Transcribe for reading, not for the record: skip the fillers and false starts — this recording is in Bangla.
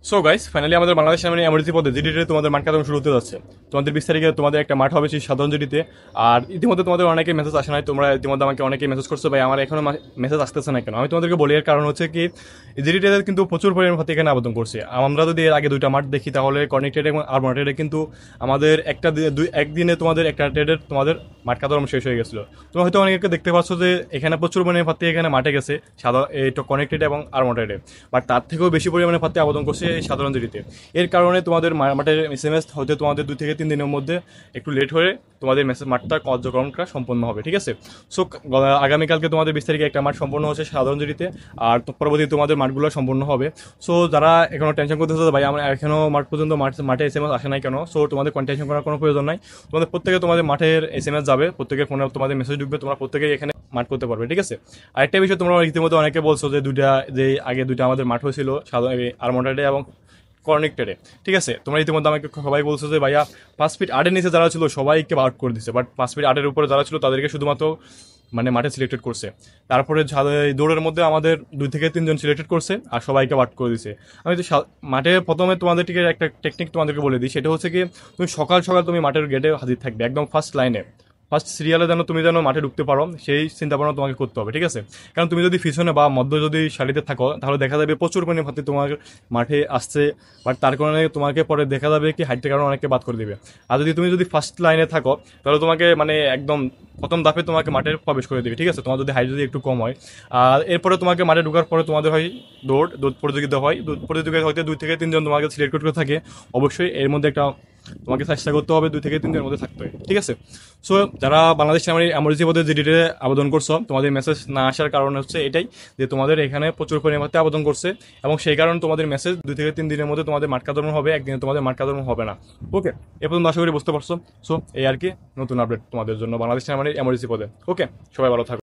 সো গাইস, ফাইনালি আমাদের বাংলাদেশ মানে এমার্জেন্সি পদে জিডিতে তোমাদের মাঠ কাটানো শুরু হতে যাচ্ছে। তোমাদের 20 তারিখে তোমাদের একটা মাঠ হবে সেই সাধারণ জিডিতে। আর ইতিমধ্যে তোমাদের অনেকে মেসেজ আসে নাই, তোমরা ইতিমধ্যে আমাকে অনেকে মেসেজ করছো, ভাই আমার এখনো মেসেজ আসতেছে না কেন। আমি তোমাদেরকে বলি এর কারণ হচ্ছে কি, জিডিতে কিন্তু প্রচুর পরিমাণ ভর্তি এখানে আবেদন করছে। আমরা যদি এর আগে দুইটা মাঠ দেখি তাহলে কনেক্টেড এবং আরবান ট্রেডে কিন্তু আমাদের একদিনে তোমাদের একটা ট্রেডের তোমাদের মাঠ কাটানো শেষ হয়ে গেছিলো। তোমরা হয়তো অনেকে দেখতে পাচ্ছ যে এখানে প্রচুর পরিমাণে ভর্তি এখানে মাঠে গেছে সাধারণ এই কনেক্টেড এবং আরবান ট্রেডে, বাট তার থেকেও বেশি পরিমাণে ভর্তি আবেদন করছে এই সাধারণ জিডিতে। এর কারণে তোমাদের মাঠের এসএমএস হয়তো তোমাদের 2 থেকে 3 দিনের মধ্যে একটু লেট হয়ে তোমাদের মেসেজ মাঠটা কার্যক্রমটা সম্পন্ন হবে, ঠিক আছে। সো আগামীকালকে তোমাদের 20 তারিখে একটা মাঠ সম্পন্ন হচ্ছে সাধারণ জিডিতে, আর পরবর্তী তোমাদের মাঠগুলো সম্পন্ন হবে। সো যারা এখনো টেনশন করতেছে ভাই আমরা এখনো মাঠ পর্যন্ত মাঠে এসএমএস আসে নাই কেন, সো তোমাদের কোনো টেনশন করার কোনো প্রয়োজন নাই। তোমাদের প্রত্যেকে তোমাদের মাঠের এসএমএস যাবে, প্রত্যেকের ফোনে তোমাদের মেসেজ ঢুকবে, তোমরা প্রত্যেকেই এখানে মাঠ করতে পারবে, ঠিক আছে। আরেকটা বিষয়, তোমরা ইতিমধ্যে অনেকে বলছো যে আগে দুইটা আমাদের মাঠ হয়েছিল সাধারণ আরমন্ডাডে এবং কনেক্টেডে, ঠিক আছে। তোমরা ইতিমধ্যে আমাকে সবাই বলছো যে ভাইয়া 5 ফিট 8-এর নিচে যারা ছিল সবাইকে আউট করে দিচ্ছে, বাট 5 ফিট 8-এর উপরে যারা ছিল তাদেরকে শুধুমাত্র মানে মাঠে সিলেক্টেড করছে। তারপরে দৌড়ের মধ্যে আমাদের 2 থেকে 3 জন সিলেক্টেড করছে আর সবাইকে আউট করে দিছে। আমি তো মাঠে প্রথমে তোমাদেরকে একটা টেকনিক তোমাদেরকে বলে দিই, সেটা হচ্ছে কি, তুমি সকাল সকাল তুমি মাঠের গেটে হাজির থাকবে, একদম ফার্স্ট লাইনে ফার্স্ট সিরিয়ালে যেন তুমি যেন মাঠে ঢুকতে পারো সেই চিন্তা ভাবনা তোমাকে করতে হবে, ঠিক আছে। কারণ তুমি যদি পিছনে বা মধ্য যদি সারিতে থাকো তাহলে দেখা যাবে প্রচুর পরিমাণে ভাতি তোমার মাঠে আসছে, বাট তার কারণে তোমাকে পরে দেখা যাবে কি হাইটের কারণে অনেকে বাদ করে দিবে। আর তুমি যদি ফার্স্ট লাইনে থাকো তাহলে তোমাকে মানে একদম প্রথম ধাপে তোমাকে মাঠে প্রবেশ করে দেবে, ঠিক আছে, তোমার যদি হাইট যদি একটু কম হয়। আর এরপরে তোমাকে মাঠে ঢোকার পরে তোমাদের হয় দৌড় প্রতিযোগিতা হয়। দৌড় প্রতিযোগিতা হয়তো 2 থেকে 3 জন তোমাকে সিলেক্ট করে থাকে। অবশ্যই এর মধ্যে একটা তোমাকে চেষ্টা করতে হবে 2 থেকে 3 জনের মধ্যে থাকতে হয়, ঠিক আছে। সো যারা বাংলাদেশ এমার্জেন্সি পদে জিডিতে আবেদন করছো, তোমাদের মেসেজ না আসার কারণ হচ্ছে এটাই যে তোমাদের এখানে প্রচুর পরিমাণে আবেদন করছে এবং সেই কারণে তোমাদের মেসেজ 2 থেকে 3 দিনের মধ্যে তোমাদের মাঠ কাটানো হবে, একদিনে তোমাদের মাঠ কাটানো হবে না। ওকে, এ পর্যন্ত আশা করি বুঝতে পারছো। সো এই আর কি নতুন আপডেট তোমাদের জন্য বাংলাদেশ এমার্জেন্সি পদে। ওকে, সবাই ভালো থাকো।